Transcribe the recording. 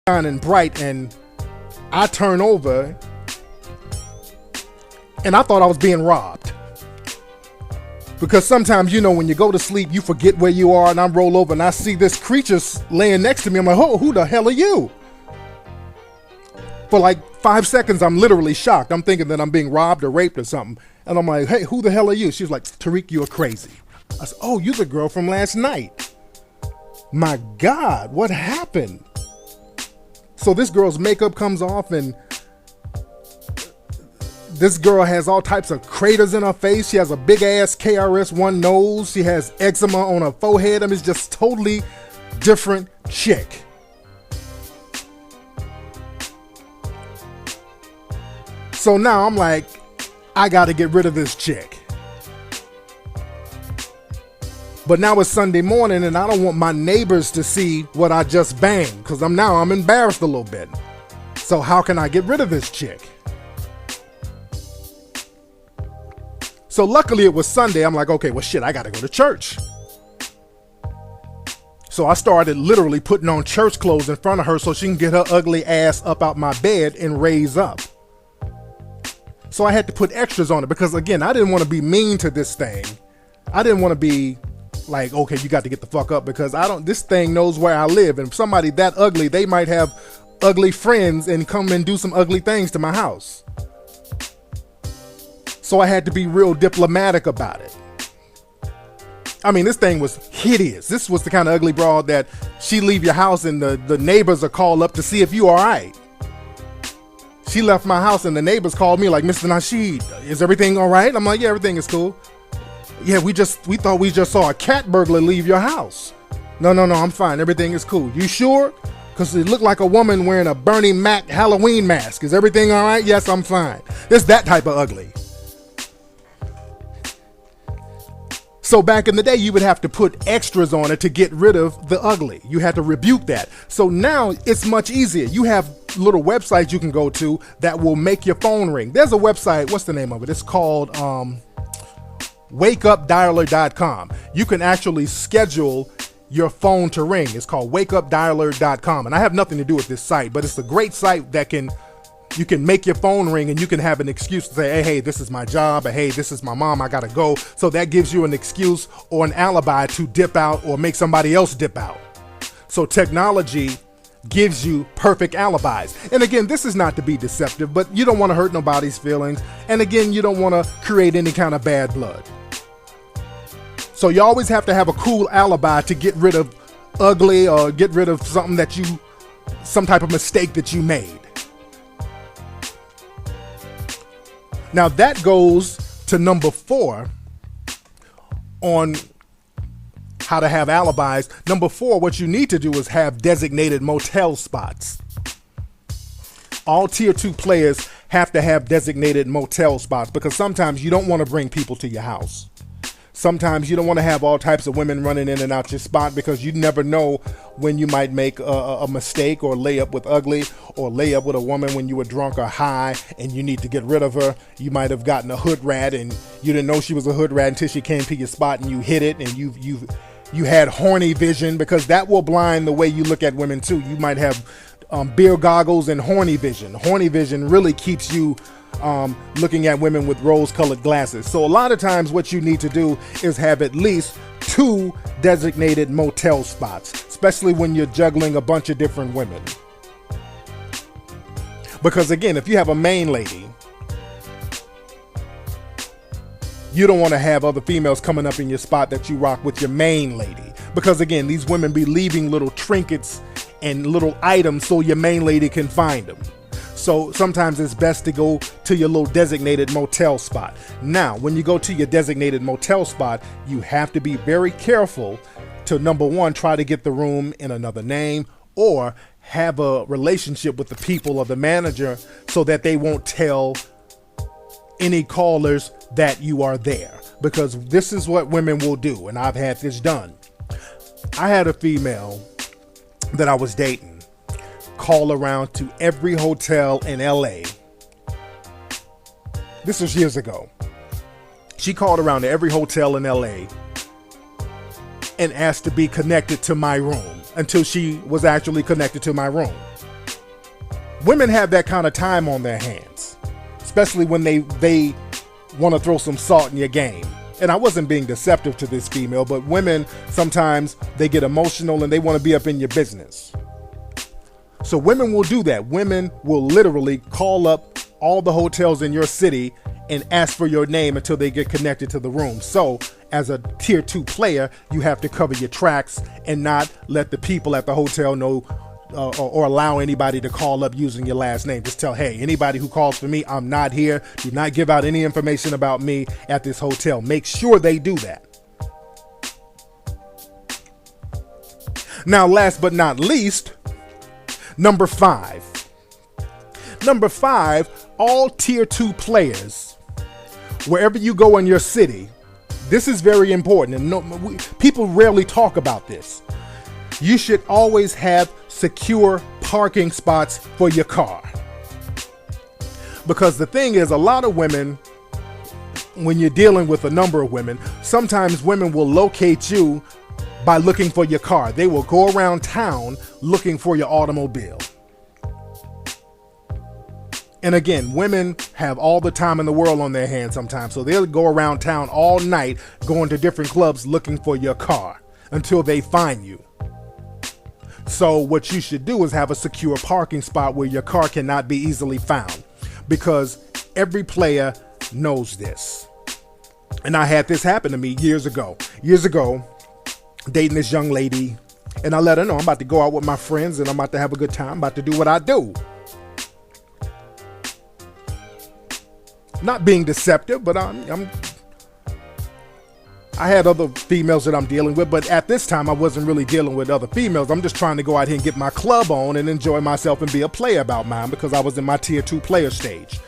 shining bright, and I turn over and I thought I was being robbed. Because sometimes, you know, when you go to sleep, you forget where you are, and I roll over and I see this creature laying next to me. I'm like, oh, who the hell are you? For like 5 seconds, I'm literally shocked. I'm thinking that I'm being robbed or raped or something. And I'm like, hey, who the hell are you? She was like, Tariq, you're crazy. I said, oh, you're the girl from last night. My God, what happened? So this girl's makeup comes off, and this girl has all types of craters in her face. She has a big ass KRS-One nose. She has eczema on her forehead. I mean, it's just totally different chick. So now I'm like, I got to get rid of this chick. But now it's Sunday morning, and I don't want my neighbors to see what I just banged, because I'm embarrassed a little bit. So how can I get rid of this chick? So luckily it was Sunday. I'm like, okay, well shit, I got to go to church. So I started literally putting on church clothes in front of her so she can get her ugly ass up out my bed and raise up. So I had to put extras on it because, again, I didn't want to be mean to this thing. I didn't want to be like, okay, you got to get the fuck up, because this thing knows where I live. And if somebody that ugly, they might have ugly friends and come and do some ugly things to my house. So I had to be real diplomatic about it. I mean, this thing was hideous. This was the kind of ugly broad that she leave your house and the neighbors are called up to see if you all right. She left my house and the neighbors called me like, Mr. Nasheed, is everything all right? I'm like, yeah, everything is cool. Yeah, we thought we just saw a cat burglar leave your house. No, I'm fine. Everything is cool. You sure? Because it looked like a woman wearing a Bernie Mac Halloween mask. Is everything all right? Yes, I'm fine. It's that type of ugly. So back in the day, you would have to put extras on it to get rid of the ugly. You had to rebuke that. So now it's much easier. You have little websites you can go to that will make your phone ring. There's a website, what's the name of it? It's called wakeupdialer.com. You can actually schedule your phone to ring. It's called wakeupdialer.com. And I have nothing to do with this site, but it's a great site that you can make your phone ring and you can have an excuse to say, hey, this is my job, or hey, this is my mom, I gotta go. So that gives you an excuse or an alibi to dip out or make somebody else dip out. So technology gives you perfect alibis. And again, this is not to be deceptive, but you don't want to hurt nobody's feelings. And again, you don't want to create any kind of bad blood. So you always have to have a cool alibi to get rid of ugly or get rid of something some type of mistake that you made. Now that goes to number 4 on how to have alibis. Number 4, what you need to do is have designated motel spots. All tier 2 players have to have designated motel spots because sometimes you don't want to bring people to your house. Sometimes you don't want to have all types of women running in and out your spot because you never know when you might make a mistake or lay up with ugly or lay up with a woman when you were drunk or high and you need to get rid of her. You might have gotten a hood rat and you didn't know she was a hood rat until she came to your spot and you hit it, and you had horny vision, because that will blind the way you look at women too. You might have beer goggles and horny vision. Horny vision really keeps you looking at women with rose-colored glasses. So a lot of times what you need to do is have at least 2 designated motel spots, especially when you're juggling a bunch of different women. Because again, if you have a main lady, you don't want to have other females coming up in your spot that you rock with your main lady. Because again, these women be leaving little trinkets and little items so your main lady can find them. So sometimes it's best to go to your little designated motel spot. Now, when you go to your designated motel spot, you have to be very careful to, number 1, try to get the room in another name, or have a relationship with the people or the manager so that they won't tell any callers that you are there. Because this is what women will do, and I've had this done. I had a female that I was dating call around to every hotel in LA. This was years ago. She called around to every hotel in LA and asked to be connected to my room until she was actually connected to my room. Women have that kind of time on their hands, especially when they want to throw some salt in your game. And I wasn't being deceptive to this female, but women, sometimes they get emotional and they want to be up in your business. So women will do that. Women will literally call up all the hotels in your city and ask for your name until they get connected to the room. So as a tier 2 player, you have to cover your tracks and not let the people at the hotel know or allow anybody to call up using your last name. Just tell, hey, anybody who calls for me, I'm not here. Do not give out any information about me at this hotel. Make sure they do that. Now, last but not least, number 5. Number 5, all tier 2 players, wherever you go in your city, this is very important, and people rarely talk about this. You should always have secure parking spots for your car. Because the thing is, a lot of women, when you're dealing with a number of women, sometimes women will locate you by looking for your car. They will go around town looking for your automobile. And again, women have all the time in the world on their hands sometimes, so they'll go around town all night going to different clubs looking for your car until they find you. So what you should do is have a secure parking spot where your car cannot be easily found, because every player knows this. And I had this happen to me years ago, dating this young lady, and I let her know I'm about to go out with my friends and I'm about to have a good time, I'm about to do what I do. Not being deceptive, but I had other females that I'm dealing with, but at this time I wasn't really dealing with other females. I'm just trying to go out here and get my club on and enjoy myself and be a player about mine, because I was in my tier 2 player stage.